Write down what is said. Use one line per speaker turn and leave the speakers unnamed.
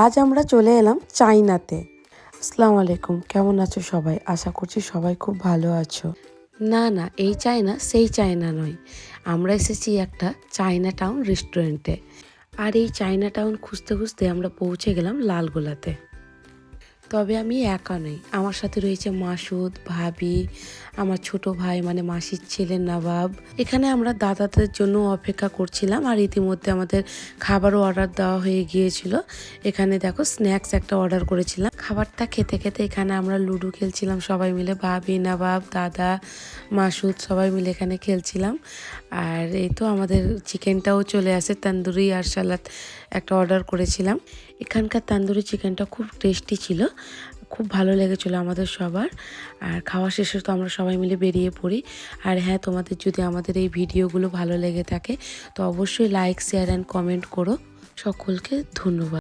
আজ আমরা চলে এলাম চায়নাতে। আসসালামু আলাইকুম, কেমন আছো সবাই? আশা করছি সবাই খুব ভালো আছো। না, এই চায়না সেই চায়না নয়, আমরা এসেছি একটা চায়না টাউন রেস্টুরেন্টে। আর এই চায়না টাউন খুঁজতে খুঁজতে আমরা পৌঁছে গেলাম লালগোলাতে। তবে আমি একা নই, আমার সাথে রয়েছে মাসুদ, ভাবি, আমার ছোট ভাই মানে মাসির ছেলে নবাব। এখানে আমরা দাদাদের জন্য অপেক্ষা করছিলাম আর ইতিমধ্যে আমাদের খাবারও অর্ডার দেওয়া হয়ে গিয়েছিল। এখানে দেখো স্ন্যাক্স একটা অর্ডার করেছিলাম। খাবারটা খেতে খেতে এখানে আমরা লুডো খেলছিলাম সবাই মিলে, ভাবি, নবাব, দাদা, মাসুদ সবাই মিলে এখানে খেলছিলাম। আর এই তো আমাদের চিকেনটাও চলে আসে, তন্দুরি আর সালাদ একটা অর্ডার করেছিলাম। এখানকার তন্দুরি চিকেনটা খুব টেস্টি ছিল, খুব ভালো লেগেছিলো আমাদের সবার। আর খাওয়া শেষে তো আমরা সবাই মিলে বেরিয়ে পড়ি। আর হ্যাঁ, তোমাদের যদি আমাদের এই ভিডিওগুলো ভালো লেগে থাকে তো অবশ্যই লাইক, শেয়ার অ্যান্ড কমেন্ট করো। সকলকে ধন্যবাদ।